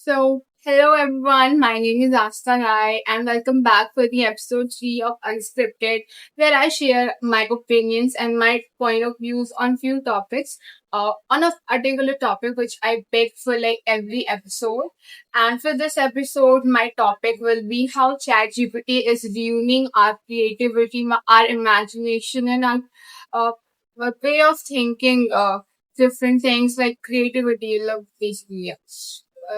Hello everyone, my name is Asta Rai and welcome back for the episode 3 of Unscripted, where I share my opinions and my point of views on few topics, on a particular topic which I pick for like every episode. And for this episode, my topic will be how ChatGPT is ruining our creativity, our imagination, and uh, our way of thinking different things like creativity, love, basically. Yeah.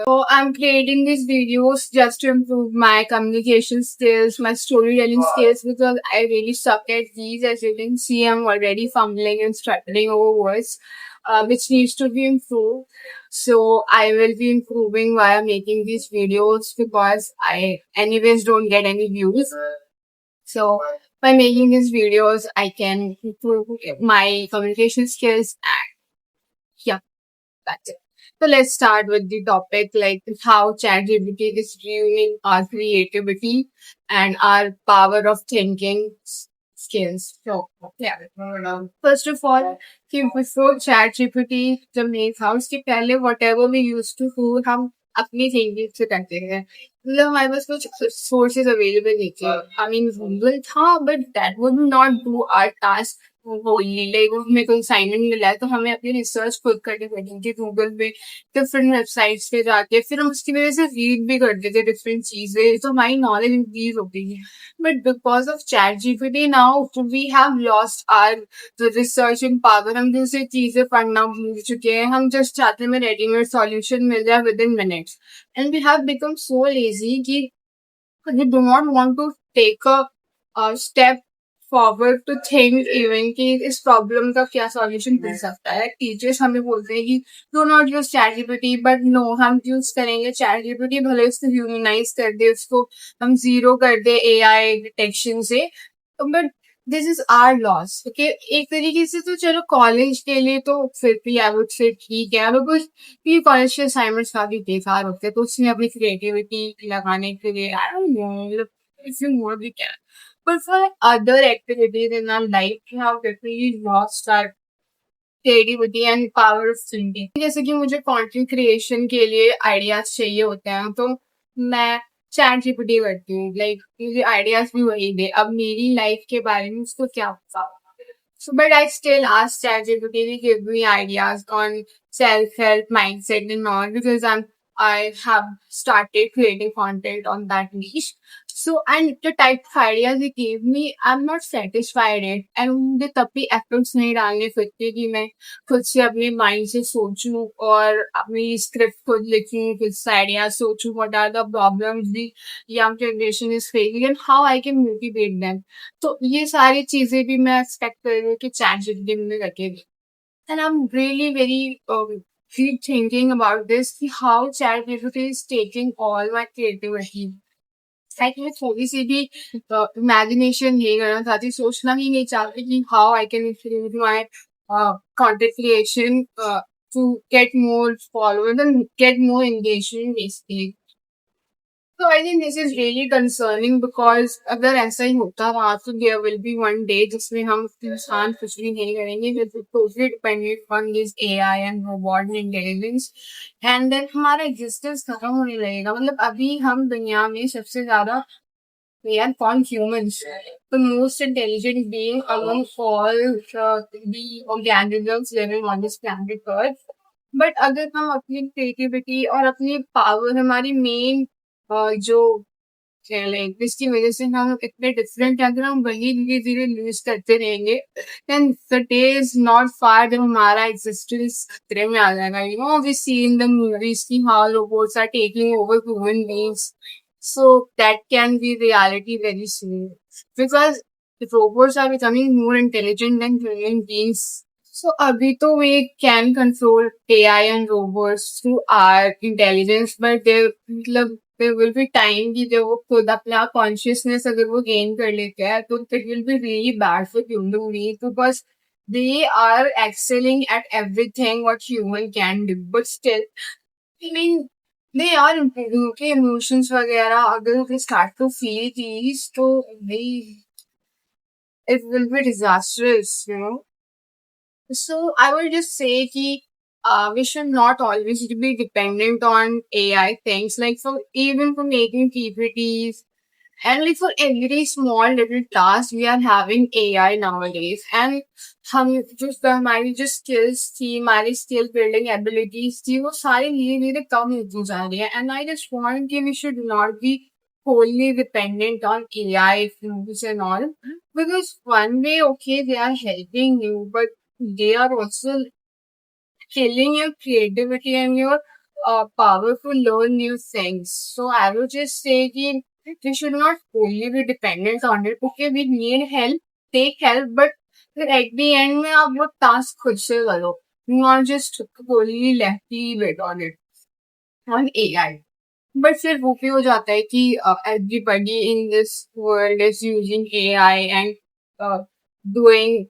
So I'm creating these videos just to improve my communication skills, my storytelling skills because I really suck at these. As you can see, I'm already fumbling and stuttering over words, which needs to be improved. So I will be improving while making these videos because I anyways don't get any views. So by making these videos, I can improve my communication skills and yeah, that's it. So let's start with the topic like how ChatGPT is ruining our creativity and our power of thinking skills. So yeah. First of all, कि before ChatGPT जब नहीं था उसके पहले whatever we used to do हम अपनी thinking से करते थे मतलब हमारे पास कुछ सोर्सेज अवेलेबल नहीं थे आई मीन गूगल था but that would not do our task wholly like हमें कोई असाइनमेंट मिला है तो हमें अपनी रिसर्च खुद करनी पड़ती थी गूगल पे डिफरेंट वेबसाइट्स पे जाके फिर हम उसकी वजह से रीड भी करते थे डिफरेंट चीजें तो हमारी नॉलेज इंक्रीज होती थी but because of ChatGPT now we have lost our researching power हम दूसरी चीजें पढ़ना भूल चुके हैं हम जस्ट चाहते हैं रेडीमेड सॉल्यूशन मिल जाए within minutes and we have become so lazy कि we do not want to take a step forward to think even कि इस प्रॉब्लम का क्या सॉल्यूशन मिल सकता है टीचर्स हमें बोलते हैं कि do not use ChatGPT but no हम यूज करेंगे चैट जीपीटी भले उसको ह्यूमनाइज कर दे उसको हम जीरो कर दे एआई डिटेक्शन से but this is our loss okay एक तरीके से तो चलो कॉलेज के लिए तो फिर भी आई वुड से ठीक है बिकॉज ये कॉलेज के असाइनमेंट्स काफी बेकार होते हैं तो उसमें अपनी क्रिएटिविटी लगाने के लिए आई डोंट नो मतलब इफ यू मोर भी क्या but for other activities in our life, we have definitely lost our creativity and power of thinking. जैसे कि मुझे content creation के लिए ideas चाहिए होते हैं, तो मैं चैट जीपीटी करती हूँ लाइक मुझे आइडियाज भी वही दे अब मेरी लाइफ के बारे में उसको क्या पता so but I still ask ChatGPT to give me ideas on self-help mindset and all because I have started creating content on that niche. So and the type of ideas he gave me, I'm not satisfied it. And मुझे तब भी efforts नहीं डालने फिरते कि मैं खुद से अपने माइंड से सोचूं और अपनी स्क्रिप्ट खुद लिखूं खुद से आइडिया सोचूं what are the problems the young generation is facing and how I can motivate them. तो ये सारी चीजें भी मैं एक्सपेक्ट कर रही हूँ कि चैट जीपीटी में रखेगी and I'm really very keep thinking about this कि how chat GPT is taking all my creativity. Like मैं थोड़ी सी भी imagination नहीं करना चाहती सोचना ही नहीं चाहती कि how I can improve my content creation to get more followers and get more engagement basically. So I think this is really concerning because अगर ऐसा ही होता रहा तो there will be one day जिसमें हम इंसान कुछ भी नहीं करेंगे we will totally dependent on this AI and robot and intelligence and then हमारा existence खत्म होने लगेगा मतलब अभी हम दुनिया में सबसे ज्यादा we are called humans the most intelligent being among all the organisms living on this planet Earth but अगर हम अपनी क्रिएटिविटी और अपनी पावर हमारी मेन जो लाइक जिसकी वजह से हम इतने डिफरेंट हैं अगर हम वही धीरे धीरे लूज करते रहेंगे then the day is not far जब हमारा एग्जिस्टेंस खतरे में आ जाएगा you know we see in the movies की how robots are taking over human beings so that can be reality very soon because robots are becoming more intelligent than human beings. So अभी तो we can control AI and robots through our intelligence, but मतलब there will be time कि जब वो खुद अपना consciousness अगर वो gain कर लेते हैं तो it will be really bad for human beings because they are excelling at everything what human can do, but still, I mean, they are improving. Okay, emotions वगैरह अगर they start to feel these तो they it will be disastrous, you know. So I will just say कि we should not always be dependent on AI things, like for even for making PPTs and like for every small little task we are having AI nowadays. And हम just हमारी जो skills थी, हमारी skill building abilities थी, वो सारी धीरे धीरे कम होती जा रही है. And I just want कि we should not be wholly dependent on AI tools and all, because one way okay they are helping you, but they are also killing your creativity and your power to learn new things. So I would just say that we should not only be dependent on it. Okay, we need help, take help, but at the end में आप वो task खुद से करो. Not just only lefty bit on it, on AI. But फिर वो भी हो जाता है कि everybody in this world is using AI and uh,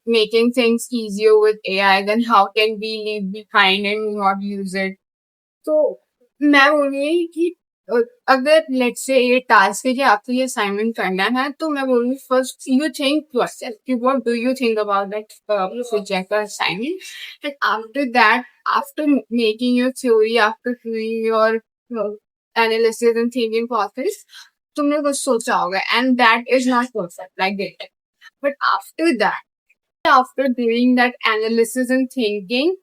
making things easier with AI, then how can we leave behind and not use it? तो मैं बोल रही कि अगर लेट्स से ये टास्क है कि आपको ये असाइनमेंट करना है, तो मैं बोलूँगी फर्स्ट यू थिंक योरसेल्फ कि what do you think about that project और assignment, and after that, after making your theory, after doing your analysis and thinking process, तुमने कुछ सोचा होगा and that is not perfect like that. But after that, after doing that analysis and thinking,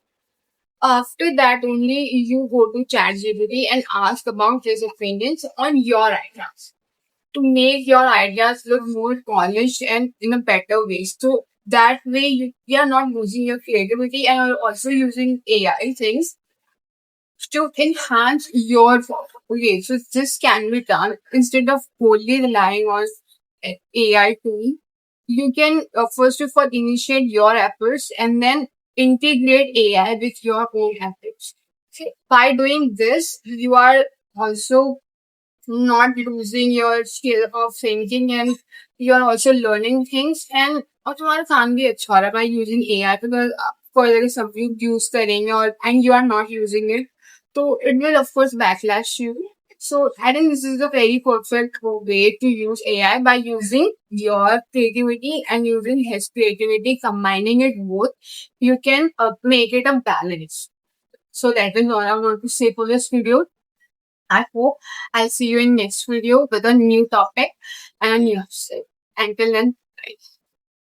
after that only you go to ChatGPT and ask about his opinions on your ideas to make your ideas look more polished and in a better way. So that way you are not losing your creativity and you're also using AI things to enhance your work. Okay, so this can be done instead of wholly relying on AI tool. You can first of all initiate your efforts and then integrate AI with your own efforts. See, by doing this, you are also not losing your skill of thinking, and you are also learning things. And और तुम्हारा काम भी अच्छा हो रहा है by using AI, because for example सब लोग use करेंगे और and you are not using it, so it will of course backlash you. So I think this is a very perfect way to use AI, by using your creativity and using his creativity, combining it both. You can make it a balance. So that is all I want to say for this video. I hope I'll see you in next video with a new topic and new episode. Until then, bye.